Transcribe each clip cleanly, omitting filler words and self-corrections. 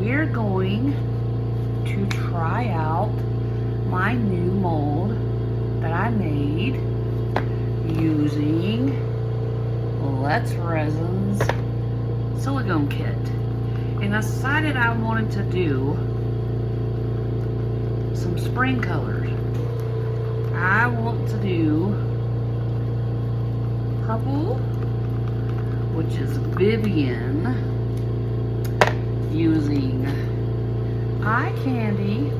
we're going to try out my new mold that I made using Resin's silicone kit. And I decided I wanted to do some spring colors. I want to do purple, which is Vivian, using eye candy,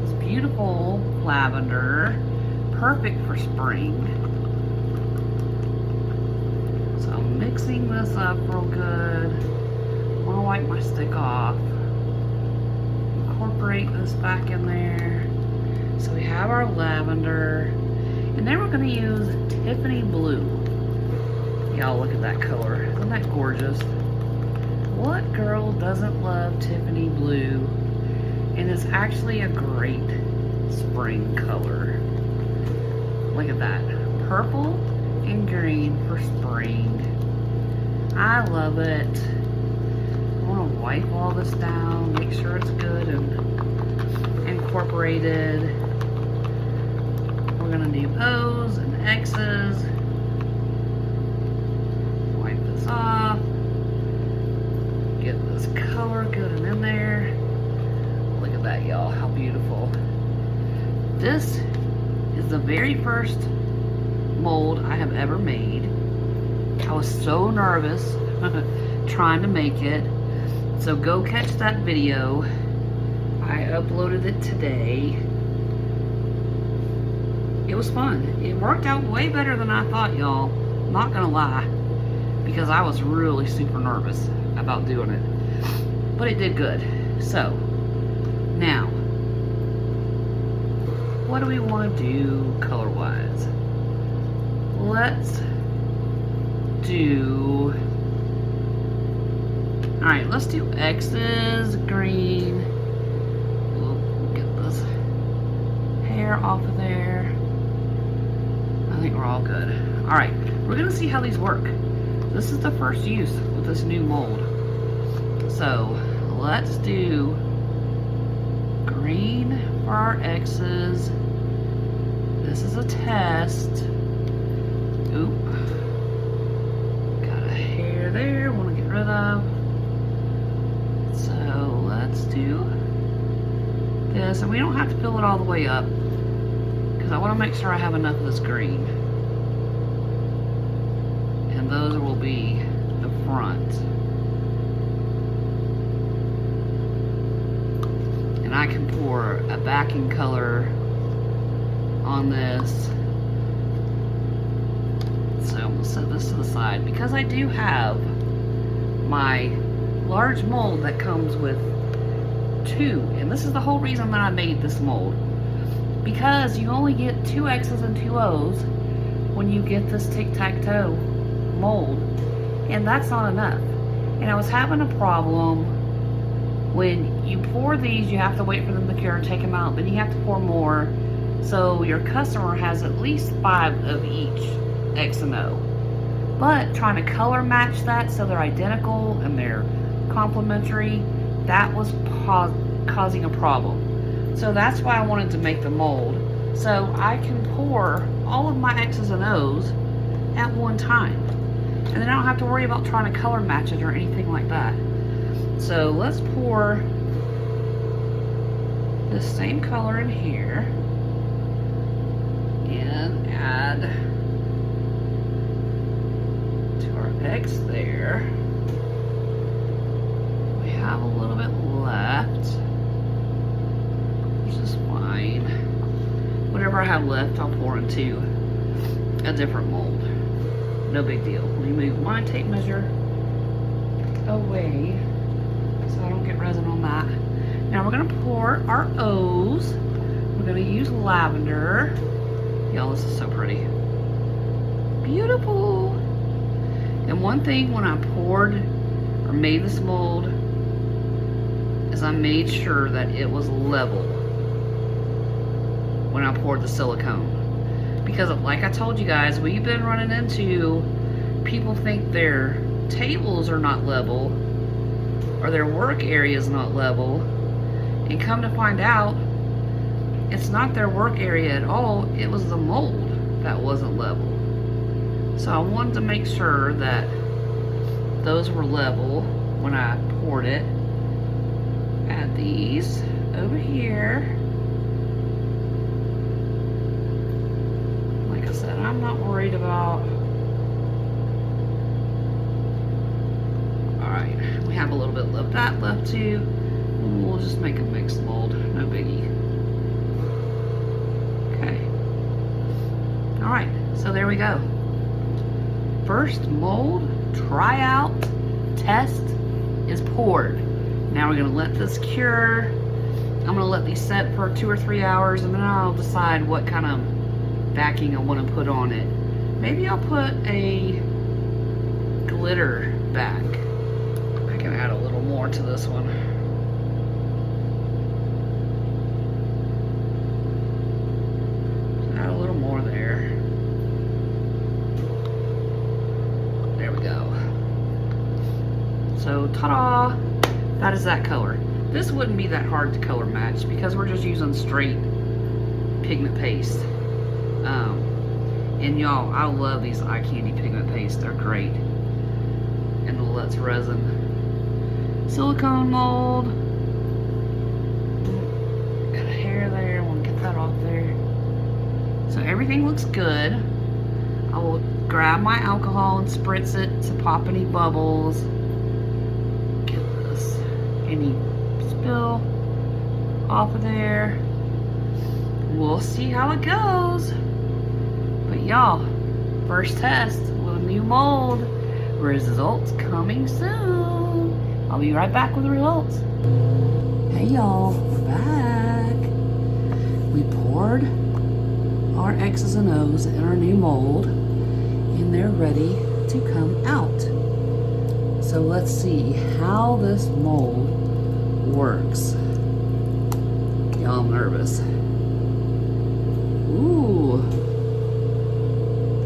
this beautiful lavender, perfect for spring. So I'm mixing this up real good. I'm gonna wipe my stick off, incorporate this back in there. So we have our lavender, and then we're gonna use Tiffany blue. Y'all look at that color, isn't that gorgeous? What girl doesn't love Tiffany blue? And it's actually a great spring color. Look at that, purple and green for spring. I love it. I want to wipe all this down, make sure it's good and incorporated. We're gonna do O's and X's. Wipe this off. Get this color good and in there. Look at that, y'all, how beautiful. This is the very first mold I have ever made. I was so nervous trying to make it. So go catch that video. I uploaded it today. It was fun. It worked out way better than I thought, y'all. Not gonna lie. Because I was really super nervous about doing it. But it did good. So, now, what do we want to do color-wise? Let's do, alright, let's do X's, green. We'll get this hair off of there. I think we're all good. Alright, we're going to see how these work. This is the first use with this new mold. So, let's do green for our X's. This is a test. Oop. Got a hair there, want to get rid of. So let's do this, and we don't have to fill it all the way up because I want to make sure I have enough of this green. And those will be the front. And I can pour a backing color on this. So I'm going to set this to the side because I do have my large mold that comes with two. And this is the whole reason that I made this mold. Because you only get 2 X's and 2 O's when you get this tic-tac-toe mold. And that's not enough. And I was having a problem when you pour these, you have to wait for them to cure and take them out. Then you have to pour more. So your customer has at least 5 of each X and O. But trying to color match that so they're identical and they're complementary, that was causing a problem. So that's why I wanted to make the mold. So I can pour all of my X's and O's at one time. And then I don't have to worry about trying to color match it or anything like that. So let's pour the same color in here and add to our X there. We have a little bit left, which is fine. Whatever I have left, I'll pour into a different mold. No big deal. Let me move my tape measure away so I don't get resin on that. Now we're going to pour our O's. We're going to use lavender. Y'all, this is so pretty. Beautiful. And one thing when I poured or made this mold is I made sure that it was level when I poured the silicone. Because like I told you guys, we've been running into people think their tables are not level or their work area is not level, and come to find out, it's not their work area at all, it was the mold that wasn't level. So I wanted to make sure that those were level when I poured it. Add these over here. Like I said, I'm not worried about. Alright, we have a little bit of that left too. We'll just make a mixed mold, no biggie. Okay. Alright, so there we go. First mold, try out, test is poured. Now we're going to let this cure. I'm going to let these set for 2 or 3 hours, and then I'll decide what kind of backing I want to put on it. Maybe I'll put a glitter back. I can add a little more to this one. Add a little more there. There we go. So, ta-da! That is that color. This wouldn't be that hard to color match because we're just using straight pigment paste. And y'all, I love these eye candy pigment paste. They're great. And the Let's Resin. Silicone mold. Got a hair there. I want to get that off there. So everything looks good. I will grab my alcohol and spritz it to pop any bubbles. Get this, any spill off of there. We'll see how it goes. But y'all, first test with a new mold. Results coming soon. I'll be right back with the results. Hey y'all, we're back. We poured our X's and O's in our new mold, and they're ready to come out. So let's see how this mold works. Y'all, I'm nervous. Ooh,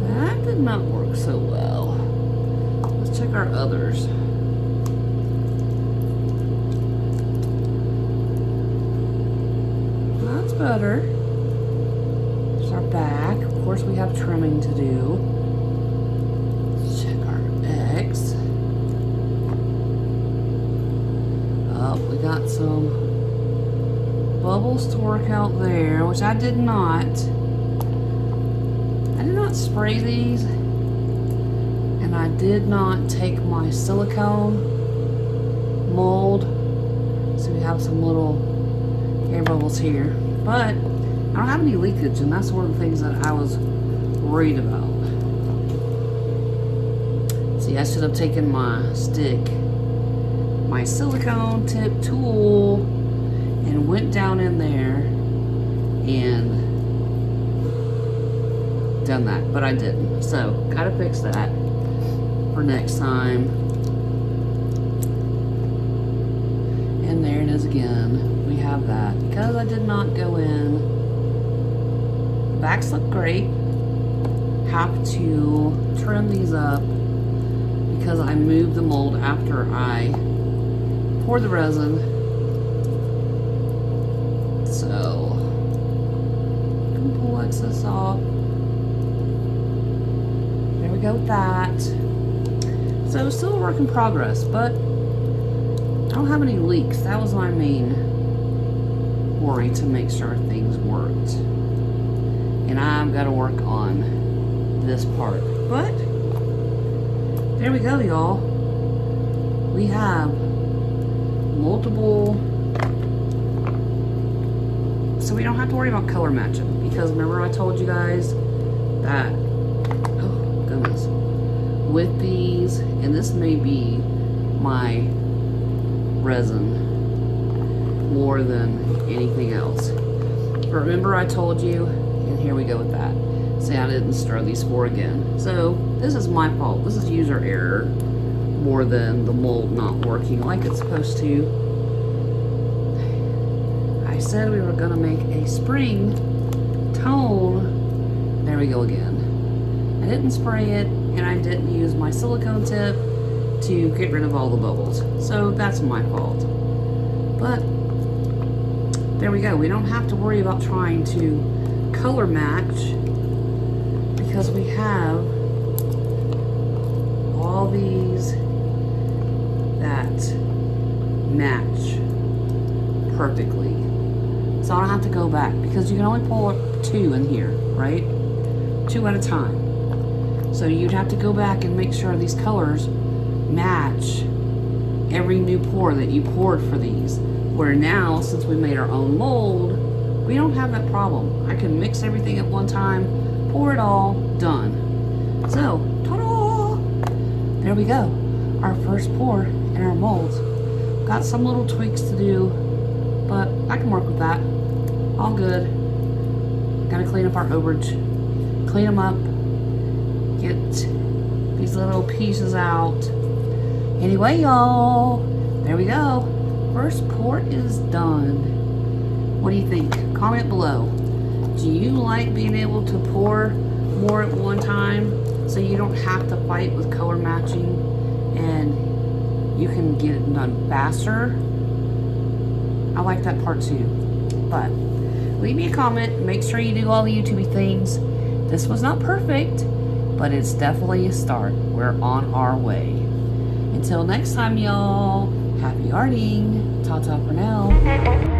that did not work so well. Let's check our others. That's better. There's our back. Of course, we have trimming to do. Let's check our X. Oh, we got some bubbles to work out there, which I did not. I did not spray these, and I did not take my silicone mold, so we have some little air bubbles here, but I don't have any leakage, and that's one of the things that I was worried about. See, I should have taken my stick, my silicone tip tool, and went down in there and done that, but I didn't. So, gotta fix that for next time. And there it is again. We have that. Because I did not go in. The backs look great. Have to trim these up because I moved the mold after I poured the resin. So, I can pull excess off. There we go with that. So still a work in progress, but I don't have any leaks. That was my main worry, to make sure things worked. And I've got to work on this part. But there we go, y'all. We have multiple, so we don't have to worry about color matching, because remember I told you guys that, oh goodness, with these, and this may be my resin more than anything else. But remember I told you, and here we go with that. See, I didn't stir these four again. So this is my fault. This is user error more than the mold not working like it's supposed to. I said we were gonna make a spring tone. There we go again. I didn't spray it, and I didn't use my silicone tip, to get rid of all the bubbles. So that's my fault. But there we go. We don't have to worry about trying to color match because we have all these that match perfectly. So I don't have to go back because you can only pour 2 in here, right? 2 at a time. So you'd have to go back and make sure these colors match every new pour that you poured for these. Where now, since we made our own mold, we don't have that problem. I can mix everything at one time, pour it all, done. So, ta-da! There we go. Our first pour in our molds. Got some little tweaks to do, but I can work with that. All good. Gotta clean up our overage. Clean them up. Get these little pieces out. Anyway, y'all, there we go. First pour is done. What do you think? Comment below. Do you like being able to pour more at one time so you don't have to fight with color matching and you can get it done faster? I like that part too. But leave me a comment. Make sure you do all the YouTube things. This was not perfect, but it's definitely a start. We're on our way. Until next time, y'all, happy arting. Ta-ta for now.